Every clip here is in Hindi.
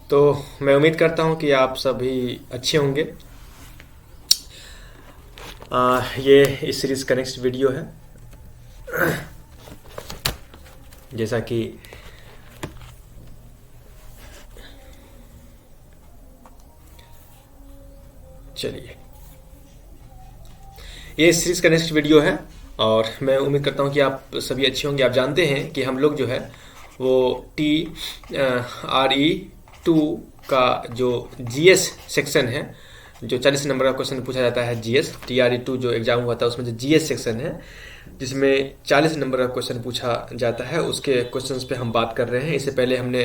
तो मैं उम्मीद करता हूँ कि आप सभी अच्छे होंगे। ये इस सीरीज़ का नेक्स्ट वीडियो है। जैसा कि चलिए, ये इस सीरीज़ का नेक्स्ट वीडियो है और मैं उम्मीद करता हूँ कि आप सभी अच्छे होंगे। आप जानते हैं कि हम लोग जो है वो TRE 2 का जो GS सेक्शन है, जो 40 नंबर का क्वेश्चन पूछा जाता है, GS TRE 2 जो एग्जाम हुआ था उसमें जो GS सेक्शन है जिसमें 40 नंबर का क्वेश्चन पूछा जाता है, उसके क्वेश्चंस पे हम बात कर रहे हैं। इससे पहले हमने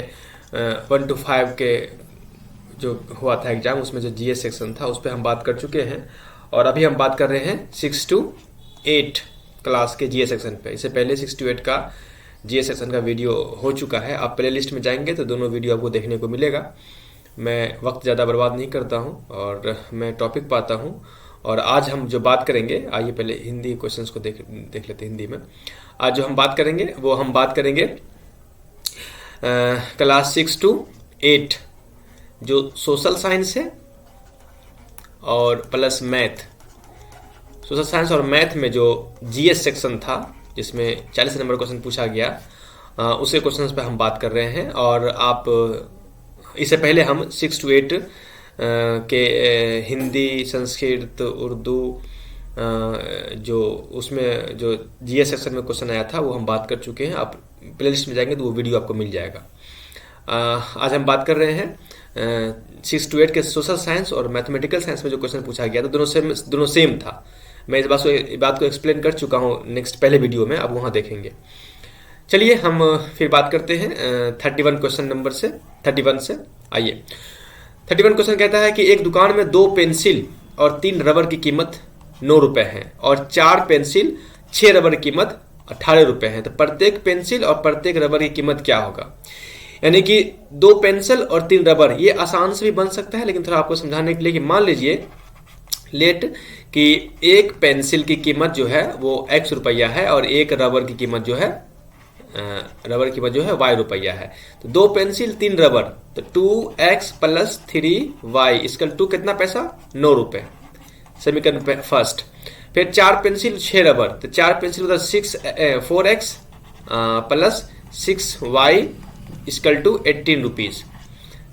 1 to 5 के जो हुआ था एग्जाम, उसमें जो GS सेक्शन था उस पर हम बात कर चुके हैं और अभी हम बात कर रहे हैं 6 to 8 क्लास के GS सेक्शन पे। इससे पहले 6 to 8 का GS सेक्शन का वीडियो हो चुका है। आप प्ले लिस्ट में जाएंगे तो दोनों वीडियो आपको देखने को मिलेगा। मैं वक्त ज़्यादा बर्बाद नहीं करता हूँ और मैं टॉपिक पाता हूँ। और आज हम जो बात करेंगे, आइए पहले हिंदी क्वेश्चंस को देख लेते हैं हिंदी में। आज जो हम बात करेंगे वो हम बात करेंगे क्लास 6 to 8 जो सोशल साइंस है और प्लस मैथ। सोशल साइंस और मैथ में जो GS सेक्शन था जिसमें 40 नंबर क्वेश्चन पूछा गया, उसे क्वेश्चंस पे हम बात कर रहे हैं। और आप इससे पहले हम 6 to 8 के हिंदी, संस्कृत, उर्दू जो उसमें जो GS सेक्शन में क्वेश्चन आया था वो हम बात कर चुके हैं। आप प्लेलिस्ट में जाएंगे तो वो वीडियो आपको मिल जाएगा। आज हम बात कर रहे हैं 6 to 8 के सोशल साइंस और मैथमेटिकल साइंस में जो क्वेश्चन पूछा गया था, दोनों सेम था। मैं इस बात को एक्सप्लेन कर चुका हूँ नेक्स्ट पहले वीडियो में, आप वहाँ देखेंगे। चलिए हम फिर बात करते हैं 31 क्वेश्चन नंबर से। 31 से आइए। 31 क्वेश्चन कहता है कि एक दुकान में 2 पेंसिल और 3 रबर की कीमत 9 रुपए है और 4 पेंसिल 6 रबर की कीमत 18 रुपए है। तो प्रत्येक पेंसिल और प्रत्येक रबर की कीमत क्या होगा? यानी कि 2 पेंसिल और 3 रबर, ये आसान से भी बन सकता है, लेकिन थोड़ा आपको समझाने के लिए कि मान लीजिए कि एक पेंसिल की कीमत जो है वो X रुपया है और एक रबर की कीमत जो है Y रुपया है। तो 2 पेंसिल 3 रबर, तो 2X + 3Y इसका 2 कितना पैसा? 9 रुपए, समीकरण फर्स्ट। फिर 4 पेंसिल 6 रबर, तो 4 पेंसिल मतलब 4X + 6Y = 18 रुपीज,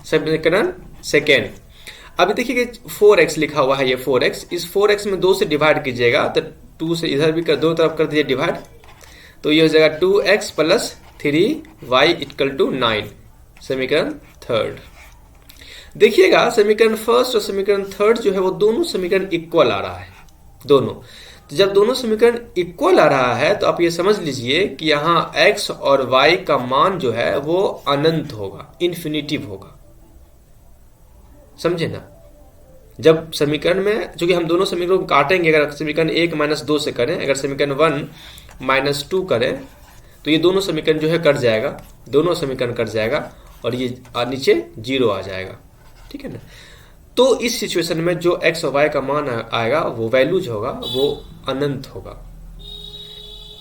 समीकरण सेकेंड। अभी देखिए कि 4x लिखा हुआ है, ये 4x, इस 4x में 2 से डिवाइड कीजिएगा तो 2 से इधर भी दोनों तरफ कर दीजिए डिवाइड, तो ये हो जाएगा 2x + 3y = 9, समीकरण थर्ड। देखिएगा समीकरण फर्स्ट और समीकरण थर्ड जो है वो दोनों समीकरण इक्वल आ रहा है, दोनों। तो जब दोनों समीकरण इक्वल आ रहा है तो आप ये समझ लीजिए कि यहाँ x और y का मान जो है वो अनंत होगा, इन्फिनिटिव होगा, समझे ना। जब समीकरण में, चूंकि हम दोनों समीकरणों को काटेंगे, अगर समीकरण 1 - 2 से करें, अगर समीकरण 1 - 2 करें तो ये दोनों समीकरण जो है कट जाएगा, दोनों समीकरण कट जाएगा और ये नीचे 0 आ जाएगा, ठीक है ना। तो इस सिचुएशन में जो x और y का मान आएगा, वो वैल्यू जो होगा वो अनंत होगा।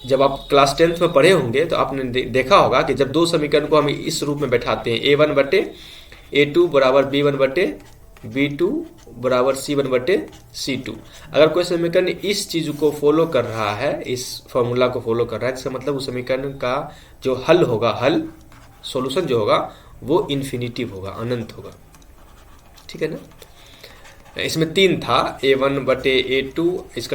जब आप क्लास 10th में पढ़े होंगे तो आपने देखा होगा कि जब 2 समीकरण को हम इस रूप में बैठाते हैं, A1/A2 = B1/B2 = C1/C2, अगर कोई समीकरण इस चीज को फॉलो कर रहा है, इस फॉर्मूला को फॉलो कर रहा है, इसका मतलब उस समीकरण का जो हल होगा, सॉल्यूशन जो होगा वो इन्फिनिटिव होगा, अनंत होगा, ठीक है ना। इसमें 3 था, A1/A2 =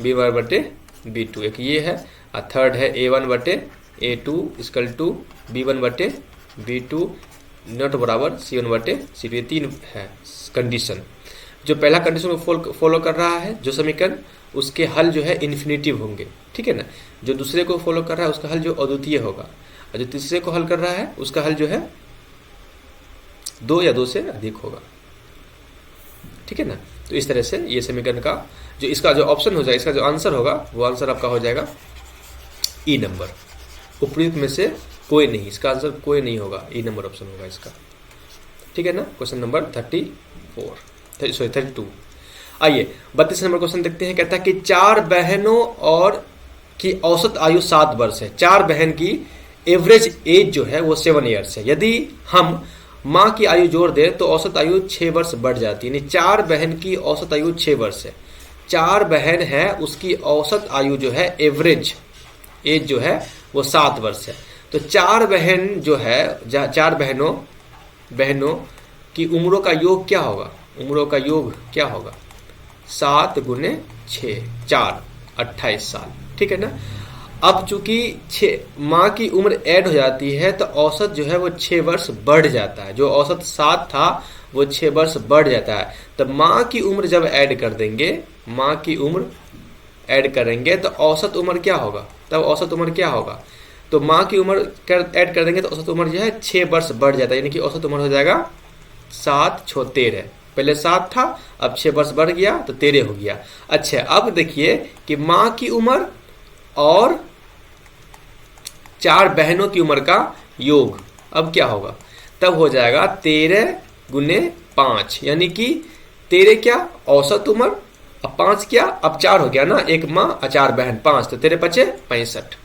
B1/B2, एक ये है, और थर्ड है A1/A2 = B1/B2 C1/C2, ये 3 है कंडीशन। जो पहला कंडीशन को फॉलो कर रहा है जो समीकरण, उसके हल जो है इन्फिनिटिव होंगे, ठीक है ना। जो दूसरे को फॉलो कर रहा है उसका हल जो अद्वितीय होगा, और जो तीसरे को हल कर रहा है उसका हल जो है 2 या 2 से अधिक होगा, ठीक है ना। तो इस तरह से ये समीकरण का जो इसका जो ऑप्शन हो जाएगा, इसका जो आंसर होगा वो आंसर आपका हो जाएगा ई नंबर। उपयुक्त में से कोई नहीं, इसका आंसर कोई नहीं होगा, ई नंबर ऑप्शन होगा इसका, ठीक है ना। Question number 32। आइए 32 नंबर क्वेश्चन देखते हैं। कहता है कि 4 बहनों और की औसत आयु 7 वर्ष है। 4 बहन की एवरेज एज जो है वो 7 ईयर्स है। यदि हम माँ की आयु जोड़ दें तो औसत आयु 6 वर्ष बढ़ जाती है। यानी 4 बहन की औसत आयु 6 वर्ष है। 4 बहन है, उसकी औसत आयु जो है एवरेज एज जो है वो 7 वर्ष है। तो 4 बहन जो है, 4 बहनों की उम्रों का योग क्या होगा? उम्रों का योग क्या होगा? 7 गुने 6, 4, 28 साल, ठीक है ना। अब चूंकि माँ की उम्र ऐड हो जाती है तो औसत जो है वो 6 वर्ष बढ़ जाता है। जो औसत 7 था वो 6 वर्ष बढ़ जाता है। तो माँ की उम्र जब ऐड कर देंगे, माँ की उम्र ऐड करेंगे तो औसत उम्र क्या होगा? तब औसत उम्र क्या होगा? तो माँ की उम्र ऐड कर देंगे तो औसत उम्र जो है 6 वर्ष बढ़ जाता है। यानी कि औसत उम्र हो जाएगा 7 × 6 = 13। पहले 7 था, अब 6 वर्ष बढ़ गया तो 13 हो गया। अच्छा, अब देखिए कि माँ की उम्र और 4 बहनों की उम्र का योग अब क्या होगा? तब हो जाएगा 13 गुने 5, यानी कि 13 क्या औसत उम्र, अब 5 क्या, अब 4 हो गया ना, एक माँ और 4 बहन, 5, तो 13 × 5 = 65।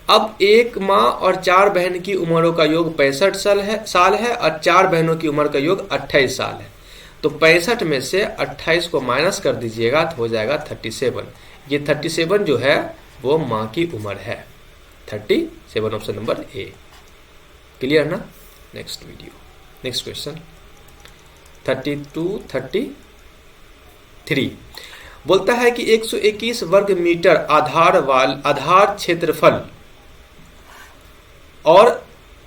अब एक माँ और 4 बहन की उम्रों का योग 65 साल है और 4 बहनों की उम्र का योग 28 साल है। तो 65 में से 28 को माइनस कर दीजिएगा तो हो जाएगा 37। ये 37 जो है वो माँ की उम्र है। 37 ऑप्शन नंबर ए। क्लियर ना? नेक्स्ट क्वेश्चन 32, 33 बोलता है कि 121 वर्ग मीटर आधार क्षेत्रफल और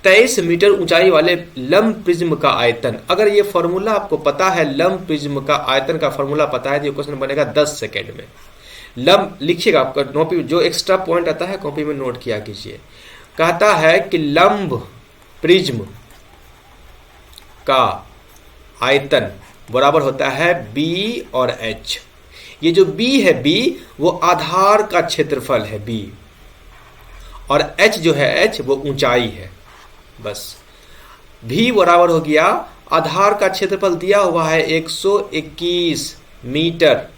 23 मीटर ऊंचाई वाले लंब प्रिज्म का आयतन। अगर ये फॉर्मूला आपको पता है, लंब प्रिज्म का आयतन का फॉर्मूला पता है, तो ये क्वेश्चन बनेगा 10 सेकेंड में। लंब लिखिएगा, आपका कॉपी जो एक्स्ट्रा पॉइंट आता है कॉपी में नोट किया कीजिए। कहता है कि लंब प्रिज्म का आयतन बराबर होता है B और H। ये जो B है, B वो आधार का क्षेत्रफल है B, और H जो है H वो ऊंचाई है। बस V बराबर हो गया, आधार का क्षेत्रफल दिया हुआ है 121 मीटर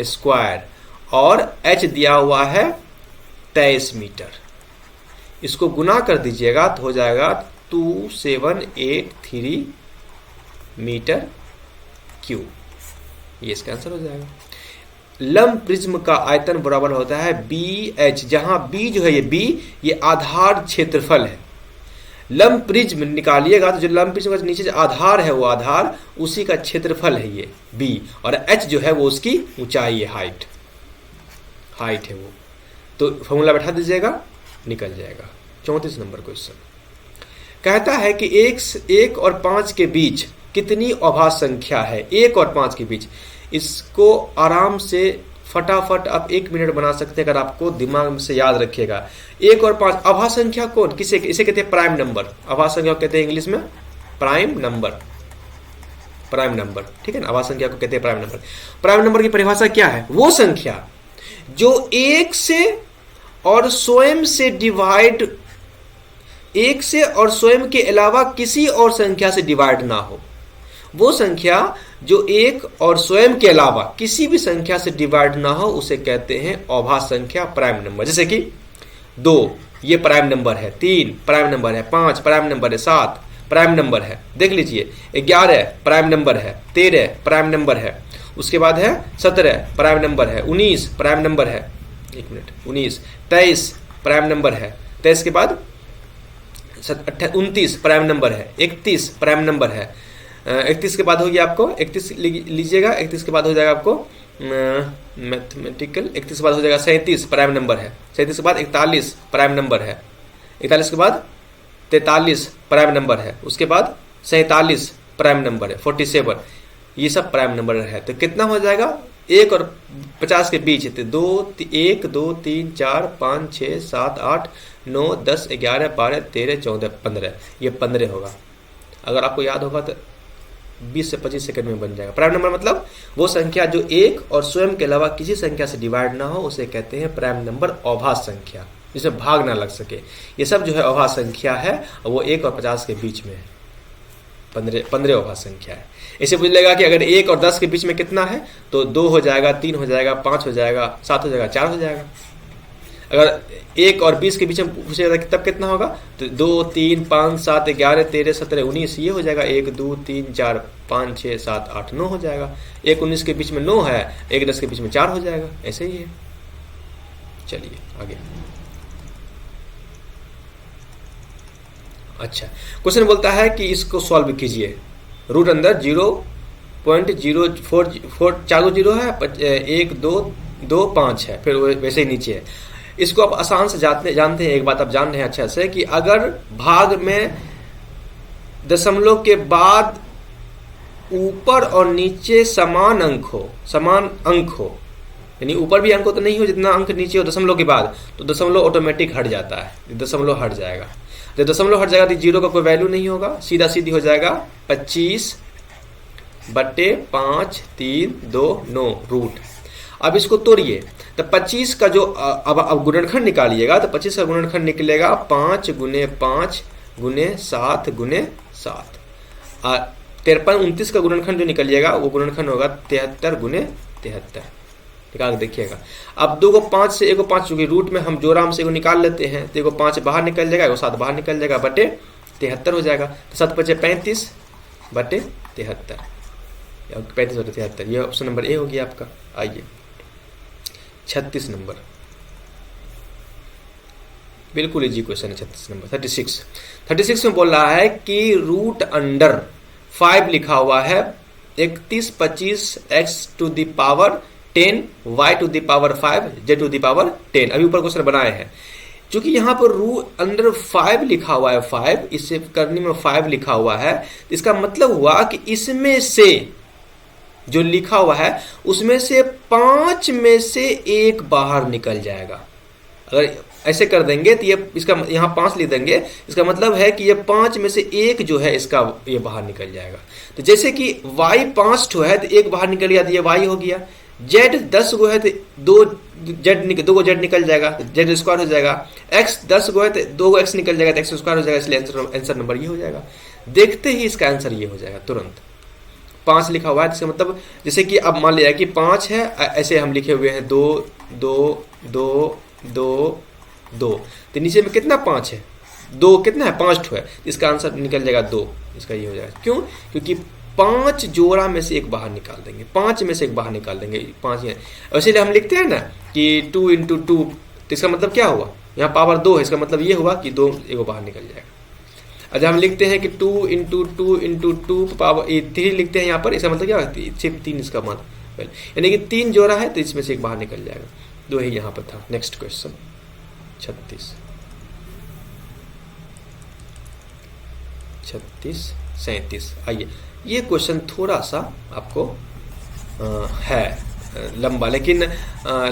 स्क्वायर और H दिया हुआ है 23 मीटर। इसको गुना कर दीजिएगा तो हो जाएगा 2783 मीटर क्यूब। ये इसका आंसर हो जाएगा। लंब प्रिज्म का आयतन बराबर होता है BH, जहां B जो है ये आधार क्षेत्रफल है। लंब प्रिज्म निकालिएगा तो जो लंब प्रिज्म का नीचे जो आधार है वो आधार, उसी का क्षेत्रफल है ये B, और H जो है वो उसकी ऊंचाई है, हाइट है वो। तो फॉर्मूला बैठा दीजिएगा, निकल जाएगा। 34 नंबर क्वेश्चन कहता है कि 1 और 5 के बीच कितनी अभाज्य संख्या है? 1 और 5 के बीच। इसको आराम से फटाफट आप 1 मिनट बना सकते हैं अगर आपको दिमाग से याद रखिएगा। 1 और 5 अभाज्य संख्या कौन किसे इसे कहते हैं? Prime number. अभाज्य संख्या को कहते हैं इंग्लिश में प्राइम नंबर, ठीक है ना। अभाज्य संख्या को कहते हैं प्राइम नंबर। प्राइम नंबर की परिभाषा क्या है? वो संख्या जो 1 से और स्वयं के अलावा किसी और संख्या से डिवाइड ना हो। वो संख्या जो 1 और स्वयं के अलावा किसी भी संख्या से डिवाइड ना हो उसे कहते हैं अभाज्य संख्या, प्राइम नंबर। जैसे कि 2 ये प्राइम नंबर है, 3 प्राइम नंबर है, 5 प्राइम नंबर है, 7 प्राइम नंबर है। देख लीजिए 11 प्राइम नंबर है, 13 प्राइम नंबर है, उसके बाद है 17 प्राइम नंबर है, 19 प्राइम नंबर है, 19 23 प्राइम नंबर है, 23 के बाद 29 प्राइम नंबर है, 31 प्राइम नंबर है, 31 के बाद हो गया आपको 31 लीजिएगा, 31 के बाद हो जाएगा आपको मैथमेटिकल, 31 के बाद हो जाएगा 37 प्राइम नंबर है, 37 के बाद 41 प्राइम नंबर है, 41 के बाद 43 प्राइम नंबर है, उसके बाद 47 प्राइम नंबर है, 47 ये सब प्राइम नंबर है। तो कितना हो जाएगा? 1 और 50 के बीच 1 2 3 4 5 6 7 8 9 10 11 12 13 14 15, ये 15 होगा। अगर आपको याद होगा तो 20 से 25 सेकंड में बन जाएगा। प्राइम नंबर मतलब वो संख्या जो 1 और स्वयं के अलावा किसी संख्या से डिवाइड ना हो उसे कहते हैं प्राइम नंबर, अभाज्य संख्या, जिसमें भाग ना लग सके। ये सब जो है अभाज्य संख्या है और वो 1 और 50 के बीच में है। 15 अभाज्य संख्या है। इसे पूछ लेगा कि अगर 1 और 10 के बीच में कितना है, तो 2 हो जाएगा, 3 हो जाएगा, 5 हो जाएगा, 7 हो जाएगा, 4 हो जाएगा। अगर 1 और 20 के बीच में पूछेगा तब कितना होगा, तो 2 3 5 7 11 13 17 19 ये हो जाएगा। 1 2 3 4 5 6 7 8 9 हो जाएगा। 1 19 के बीच में 9 है, 1 10 के बीच में 4 हो जाएगा। ऐसे ही है। चलिए आगे। अच्छा, क्वेश्चन बोलता है कि इसको सॉल्व कीजिए। रूट अंदर 0.04 4 जीरो है, 1 2 2 5 है, फिर वैसे ही नीचे है। इसको आप आसान से जानते हैं, एक बात आप जान रहे हैं अच्छा से कि अगर भाग में दशमलव के बाद ऊपर और नीचे समान अंक हो, यानी ऊपर भी अंक हो तो नहीं हो जितना अंक नीचे हो दशमलव के बाद, तो दशमलव ऑटोमेटिक हट जाता है। दशमलव हट जाएगा, जब दशमलव हट जाएगा तो जीरो का कोई वैल्यू नहीं होगा, सीधा सीधी हो जाएगा 25/5 3 2 9 रूट। अब इसको तोड़िए, तो 25 का जो अब गुणनखंड निकालिएगा, तो 25 का गुणनखंड निकलेगा 5 × 5 × 7 × 7। 53 29 का गुणनखंड जो निकलिएगा वो गुणनखंड होगा 73 × 73। निकाल के देखिएगा। अब 2 को 5 से 1 को 5, चूंकि रूट में हम जोराम से 1 निकाल लेते हैं, तो 1 को 5 बाहर निकल जाएगा, 1 को 7 बाहर निकल जाएगा, बटे 73 हो जाएगा। तो 7 × 5 = 35 बटे 73, 35 बटे 73। ये ऑप्शन नंबर ए हो गया आपका। आइए 36 नंबर, बिल्कुल इजी क्वेश्चन है 36 नंबर। 36 में बोल रहा है कि रूट अंडर 5 लिखा हुआ है 31 25 x⁻10 y⁻5 z⁻10। अभी ऊपर क्वेश्चन बनाए हैं, क्योंकि यहाँ पर रूट अंडर 5 लिखा हुआ है, 5 इससे करने में 5 लिखा हुआ है, इसका मतलब हुआ कि इसमें से जो लिखा हुआ है उसमें से 5 में से 1 बाहर निकल जाएगा। अगर ऐसे कर देंगे तो ये इसका यहाँ 5 लिख देंगे, इसका मतलब है कि ये 5 में से 1 जो है इसका ये बाहर निकल जाएगा। तो जैसे कि y 5 ठो है तो 1 बाहर निकल गया तो ये y हो गया। z 10 गो है तो 2 गो z निकल जाएगा, z स्क्वायर हो जाएगा। x 10 गो है तो 2 गो x निकल जाएगा तो x स्क्वायर हो जाएगा। इसलिए आंसर नंबर ये हो जाएगा। देखते ही इसका आंसर ये हो जाएगा तुरंत। 5 लिखा हुआ है, इसका मतलब जैसे कि अब मान लिया कि 5 है, ऐसे हम लिखे हुए हैं 2 2 2 2 2, तो नीचे में कितना 5 है, 2 कितना है 5 ठो है, इसका आंसर निकल जाएगा 2। इसका ये हो जाएगा। क्यों? क्योंकि 5 जोड़ा में से 1 बाहर निकाल देंगे, 5 में से 1 बाहर निकाल देंगे, 5 है। इसीलिए हम लिखते हैं ना कि 2 × 2, तो इसका मतलब क्या हुआ, यहाँ पावर 2 है, इसका मतलब ये हुआ कि 2 1 बाहर निकल जाएगा। अच्छा, हम लिखते हैं कि 2 × 2 × 2 पावर 3 लिखते हैं यहाँ पर, इसका मतलब क्या होगा, सिर्फ 3 इसका मतलब, यानी कि 3 जोड़ा है तो इसमें से 1 बाहर निकल जाएगा। 2 ही यहाँ पर था। Next question 36 37। आइए, ये क्वेश्चन थोड़ा सा आपको है लंबा, लेकिन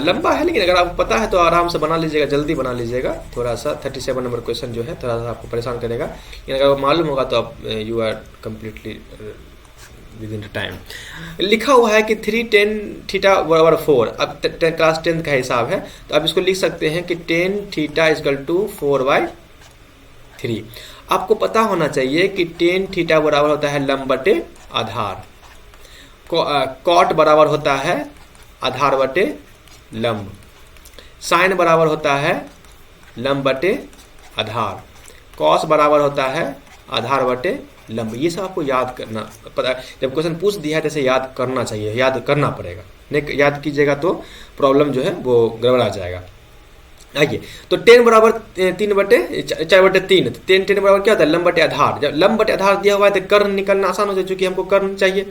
लंबा है, लेकिन अगर आपको पता है तो आराम से बना लीजिएगा, जल्दी बना लीजिएगा। थोड़ा सा 37 नंबर क्वेश्चन जो है थोड़ा सा आपको परेशान करेगा, लेकिन अगर मालूम होगा तो आप you are completely within the time. लिखा हुआ है कि 3 tan θ = 4। अब क्लास 10 का हिसाब है, तो आप इसको लिख सकते हैं कि tan θ = 4/3। आपको पता होना चाहिए कि tan θ बराबर होता है लंब बटे आधार, कॉट बराबर होता है आधार बटे लंब, साइन बराबर होता है लंब बटे आधार, कॉस बराबर होता है आधार बटे लंब। ये सब आपको याद करना पता, जब क्वेश्चन पूछ दिया है तो ऐसे याद करना चाहिए, याद करना पड़ेगा। नहीं याद कीजिएगा तो प्रॉब्लम जो है वो गड़बड़ा जाएगा। आइए, तो 10 बराबर 4/3, तो 10 बराबर क्या होता है लंब बटे आधार। जब लंब बटे आधार दिया हुआ है तो कर्ण निकलना आसान हो जाए, चूंकि हमको कर्ण चाहिए।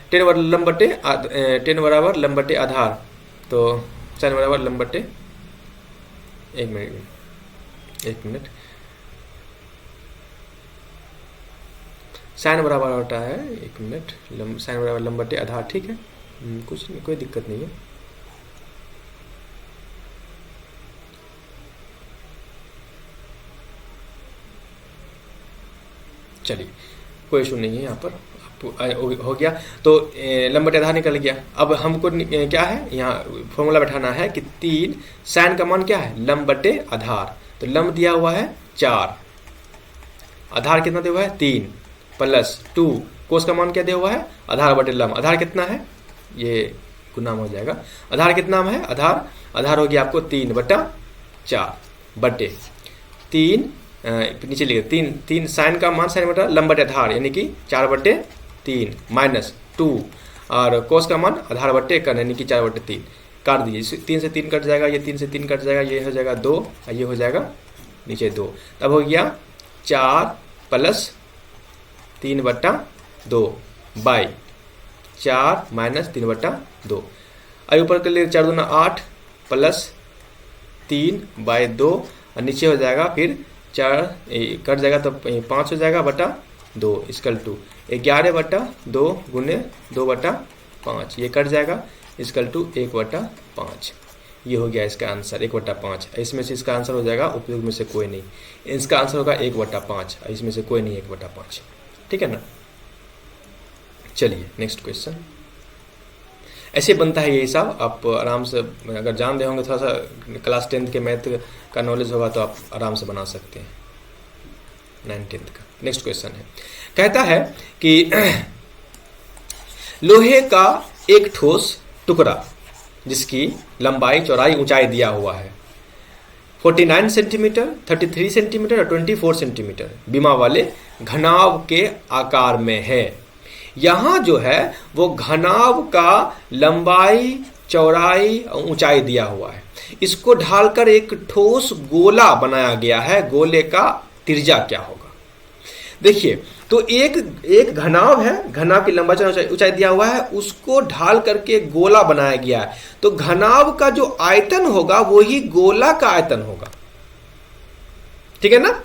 10 बराबर लंब बटे आधार, तो साइन बराबर लंब बटे, एक मिनट, साइन बराबर होता है, एक मिनट, साइन बराबर लंब बटे आधार, ठीक है, कुछ नहीं, कोई दिक्कत नहीं है। चलिए, कोई इशू नहीं है, यहाँ पर हो गया। तो लंब बटे आधार निकल गया। अब हमको क्या है, यहाँ फॉर्मूला बैठाना है कि 3 साइन का मान क्या है लंब बटे आधार, तो लंब दिया हुआ है 4, आधार कितना दिया हुआ है 3 + 2, कोस का मान क्या दिया हुआ है आधार बटे लंब, आधार कितना है ये गुना में हो जाएगा। आधार कितना में है, आधार हो गया आपको 3/4 बटे 3, नीचे लिखे 3 साइन का मान साइन बटा लंब बटे आधार यानी कि 4/3 माइनस 2 और कोस का मान आधार बटे कर्ण यानी कि 4/3 काट दीजिए। 3 से 3 कट जाएगा, ये 3 से 3 कट जाएगा, ये हो जाएगा 2 और ये हो जाएगा नीचे 2। तब हो गया 4 + 3/2 बाई 4 माइनस 3/2। अब ऊपर के लिए 4 दूना 8 + 3/2 और नीचे हो जाएगा फिर 4 कट जाएगा तो 5 हो जाएगा बटा 2 = 11/2 गुने 2/5 ये कट जाएगा = 1/5। ये हो गया इसका आंसर 1/5। इसमें से इसका आंसर हो जाएगा उपयुक्त में से कोई नहीं, इसका आंसर होगा 1/5, इसमें से कोई नहीं 1/5। ठीक है ना। चलिए नेक्स्ट क्वेश्चन। ऐसे बनता है ये हिसाब, आप आराम से अगर जान रहे होंगे, थोड़ा सा क्लास 10th के मैथ का नॉलेज होगा तो आप आराम से बना सकते हैं 9th का। नेक्स्ट क्वेश्चन है, कहता है कि लोहे का एक ठोस टुकड़ा जिसकी लंबाई चौड़ाई ऊंचाई दिया हुआ है 49 सेंटीमीटर, 33 सेंटीमीटर और 24 सेंटीमीटर बीमा वाले घनाव के आकार में है। यहां जो है वो घनाव का लंबाई चौड़ाई और ऊंचाई दिया हुआ है, इसको ढालकर एक ठोस गोला बनाया गया है, गोले का त्रिज्या क्या होगा। देखिए तो एक घनाव है, घनाव की लंबाई चौड़ाई ऊंचाई दिया हुआ है, उसको ढाल करके गोला बनाया गया है, तो घनाव का जो आयतन होगा वही गोला का आयतन होगा। ठीक है ना।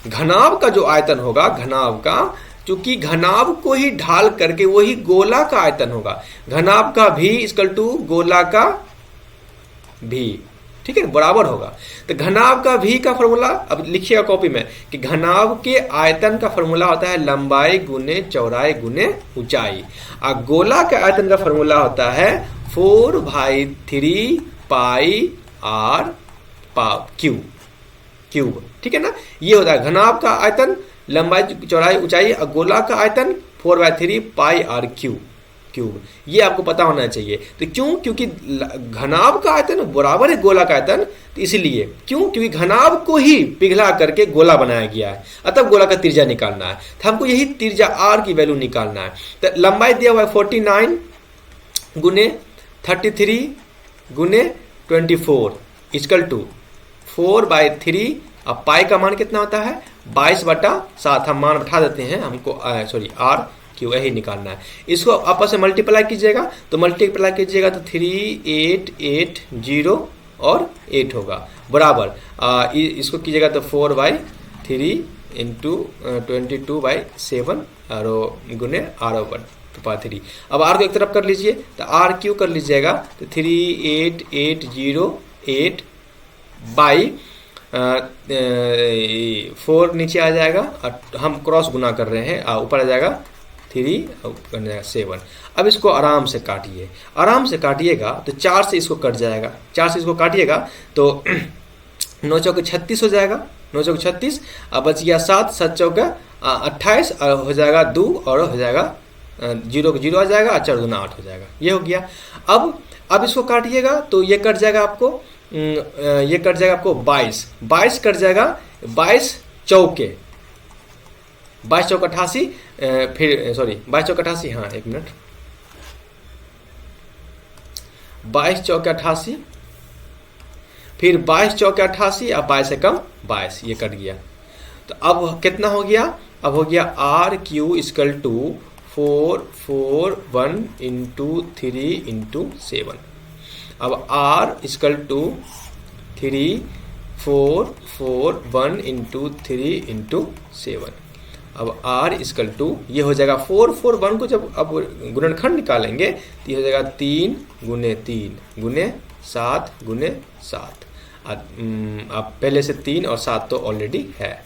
घनाव का जो आयतन होगा, घनाव का, चूंकि घनाव को ही ढाल करके वही गोला का आयतन होगा। घनाव का भी = गोला का भी, ठीक है, बराबर होगा। तो घनाव का भी का फॉर्मूला अब लिखिएगा कॉपी में कि घनाव के आयतन का फॉर्मूला होता है लंबाई गुने चौड़ाई गुने ऊंचाई, और गोला के आयतन का फॉर्मूला होता है 4/3 पाई r क्यूब। ठीक है ना। ये होता है घनाव का आयतन लंबाई चौड़ाई ऊंचाई, और गोला का आयतन 4/3 पाई r क्यूब। ये आपको पता होना चाहिए। तो क्यों, क्योंकि घनाव का आयतन बराबर है गोला का आयतन, तो इसलिए क्यों, क्योंकि घनाव को ही पिघला करके गोला बनाया गया है, अतः गोला का त्रिज्या निकालना है। तो हमको यही त्रिज्या r की वैल्यू निकालना है। तो लंबाई दिया हुआ है 49 गुने 33 गुने 24 = 4/3। अब पाई का मान कितना होता है 22/7। हम मान बैठा देते हैं, हमको r क्यों यही निकालना है। इसको आपस में मल्टीप्लाई कीजिएगा, तो मल्टीप्लाई कीजिएगा तो 3880 और 8 होगा बराबर, इसको कीजिएगा तो 4/3 × 22/7 और गुने r/3। अब r को एक तरफ कर लीजिए, तो r क्यों कर लीजिएगा तो 38808 बाई 4 नीचे आ जाएगा, और हम क्रॉस गुना कर रहे हैं, ऊपर आ जाएगा 3 और 7। अब इसको आराम से काटिए, आराम से काटिएगा तो 4 से इसको कट जाएगा, 4 से इसको काटिएगा तो 9 चौके 36 हो जाएगा, 9 चौके 36, अब बच गया 7, 7 चौके 28 और हो जाएगा 2 और हो जाएगा 0 को 0 आ जाएगा, 4 दूना 8 हो जाएगा। ये हो गया। अब इसको काटिएगा तो ये कट जाएगा आपको, ये कट जाएगा आपको 22 कट जाएगा, 22 चौके 88, फिर सॉरी 22 चौके 88, हाँ एक मिनट, 22 चौके 88, फिर 22 चौके 88 और 22 से कम 22, ये कट गया। तो अब कितना हो गया, अब हो गया r क्यू = 441 × 3 × 7। अब r = 3441 × 3 × 7। अब r ये हो जाएगा 441 को जब अब गुणनखंड निकालेंगे तो ये हो जाएगा 3 × 3 × 7 × 7। अब पहले से 3 और 7 तो ऑलरेडी है,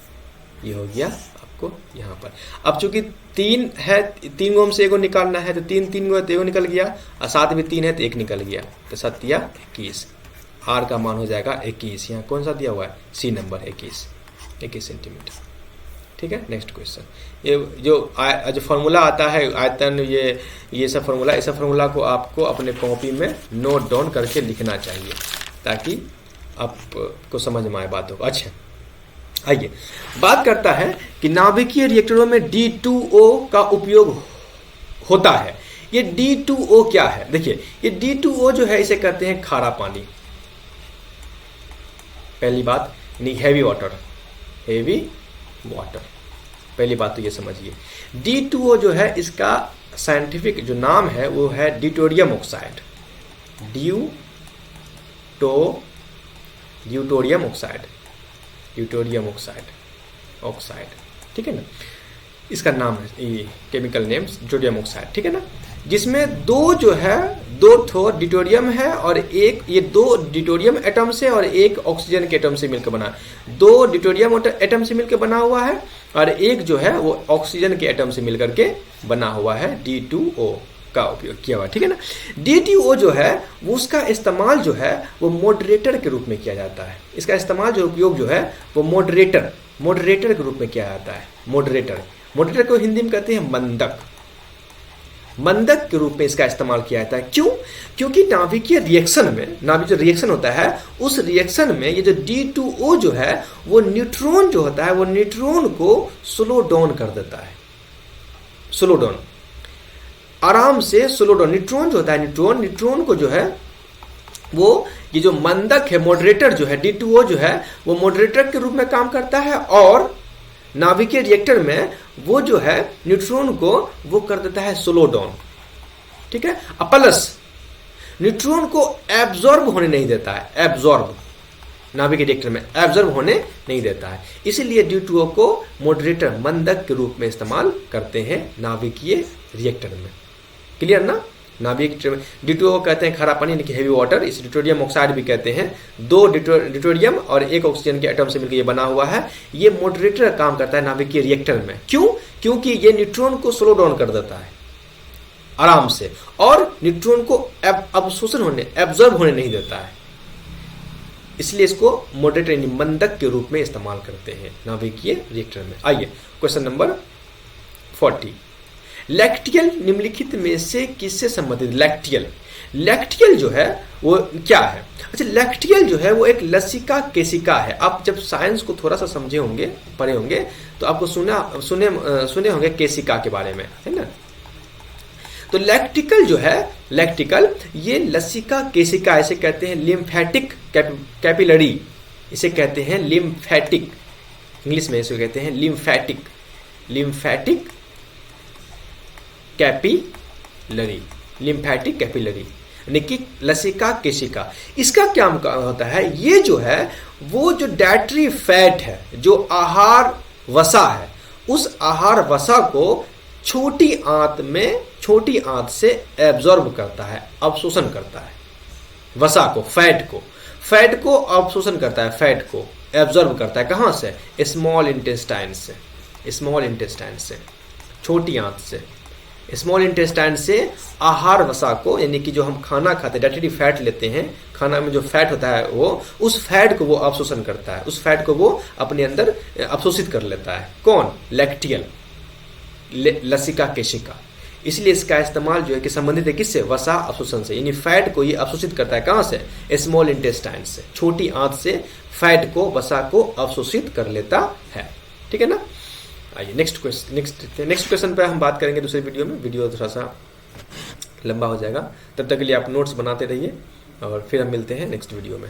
ये हो गया आपको यहाँ पर। अब चूंकि 3 है, 3 गो से 1 निकालना है, तो 3 गो तो 1 निकल गया, और 7 में 3 है तो 1 निकल गया, तो 7 या 21, r का मान हो जाएगा 21। यहाँ कौन सा दिया हुआ है, सी नंबर 21 सेंटीमीटर। ठीक है। नेक्स्ट क्वेश्चन, ये जो फॉर्मूला आता है आयतन, ये सब फॉर्मूला, इस फॉर्मूला को आपको अपने कॉपी में नोट डाउन करके लिखना चाहिए ताकि आपको समझ में आए बातों को। अच्छा, आइए बात करता है कि नाभिकीय रिएक्टरों में D2O का उपयोग होता है। ये D2O क्या है? देखिए, ये D2O जो है इसे कहते हैं खारा पानी। पहली बात, हैवी वाटर, हैवी वाटर, पहली बात तो ये समझिए। D2O जो है इसका साइंटिफिक जो नाम है वो है ड्यूटेरियम ऑक्साइड, ड्यूटेरियम ऑक्साइड, ठीक है ना, इसका नाम है, केमिकल नेम्स ड्यूटेरियम ऑक्साइड, ठीक है ना। जिसमें दो ठो ड्यूटेरियम है और ये दो ड्यूटेरियम एटम से और एक ऑक्सीजन के एटम से मिलकर बना, दो ड्यूटेरियम एटम से मिलकर बना हुआ है और एक जो है वो ऑक्सीजन के एटम से मिलकर के बना हुआ है। D2O का उपयोग किया हुआ, ठीक है ना। D2O जो है वो उसका इस्तेमाल जो है वो मॉडरेटर के रूप में किया जाता है। इसका इस्तेमाल जो उपयोग जो है वो मॉडरेटर के रूप में किया जाता है। मॉडरेटर को हिंदी में कहते हैं मंदक के रूप में इसका इस्तेमाल किया जाता है। क्यों? क्योंकि नाभिकीय रिएक्शन में, नाभिक जो रिएक्शन होता है उस रिएक्शन में ये जो D2O जो है वो न्यूट्रॉन जो होता है वो न्यूट्रॉन को स्लो डाउन कर देता है। स्लो डाउन, आराम से स्लो डाउन। न्यूट्रॉन जो होता है, न्यूट्रॉन को जो है वो ये जो मंदक है, मॉडरेटर जो है D2O जो है वो मॉडरेटर के रूप में काम करता है और नाभिकीय रिएक्टर में वो जो है न्यूट्रॉन को वो कर देता है स्लो डाउन, ठीक है। प्लस न्यूट्रॉन को एब्जॉर्ब होने नहीं देता है, नाभिकीय रिएक्टर में एब्जॉर्ब होने नहीं देता है। इसीलिए D2O को मॉडरेटर, मंदक के रूप में इस्तेमाल करते हैं नाभिकीय रिएक्टर में। क्लियर ना? नाभिकीय D2O कहते हैं खारा पानी, यानी कि हैवी वाटर। इस ड्यूटेरियम ऑक्साइड भी कहते हैं। दो ड्यूटेरियम और एक ऑक्सीजन के एटम से मिलकर ये बना हुआ है। ये मॉडरेटर काम करता है नाभिकीय रिएक्टर में। क्यों? क्योंकि ये न्यूट्रॉन को स्लो डाउन कर देता है आराम से और न्यूट्रॉन को एब्जॉर्ब होने नहीं देता है। इसलिए इसको मॉडरेटर यानी मंदक के रूप में इस्तेमाल करते हैं नाभिकीय रिएक्टर में। आइए क्वेश्चन नंबर 40, लैक्टियल निम्नलिखित में से किससे संबंधित? लैक्टियल जो है वो क्या है? अच्छा, लैक्टियल जो है वो एक लसिका केशिका है। आप जब साइंस को थोड़ा सा समझे होंगे, पढ़े होंगे तो आपको सुने होंगे केशिका के बारे में, है ना। तो लैक्टिकल ये लसिका केशिका, इसे कहते हैं लिम्फेटिक कैपिलरी, इसे कहते हैं लिम्फेटिक, इंग्लिश में इसे कहते हैं लिम्फेटिक कैपिलरी, यानी कि लसिका केशिका। इसका क्या होता है? ये जो है वो जो डाइटरी फैट है, जो आहार वसा है, उस आहार वसा को छोटी आंत से एब्जॉर्ब करता है, अवशोषण करता है। वसा को, फैट को अवशोषण करता है, फैट को एब्जॉर्ब करता है। कहां से? स्मॉल इंटेस्टाइन से, छोटी आंत से। स्मॉल इंटेस्टाइन से आहार वसा को, यानी कि जो हम खाना खाते हैं, डाइटरी फैट लेते हैं, खाना में जो फैट होता है वो, उस फैट को वो अवशोषण करता है, उस फैट को वो अपने अंदर अवशोषित कर लेता है। कौन? लैक्टियल, लसिका केशिका। इसलिए इसका इस्तेमाल जो है कि संबंधित है किससे? वसा अवशोषण से, यानी फैट को ये अवशोषित करता है। कहां से? स्मॉल इंटेस्टाइन से, छोटी आंत से फैट को, वसा को अवशोषित कर लेता है, ठीक है ना। आइए नेक्स्ट क्वेश्चन पे हम बात करेंगे दूसरे वीडियो में। वीडियो थोड़ा सा लंबा हो जाएगा, तब तक के लिए आप नोट्स बनाते रहिए और फिर हम मिलते हैं नेक्स्ट वीडियो में।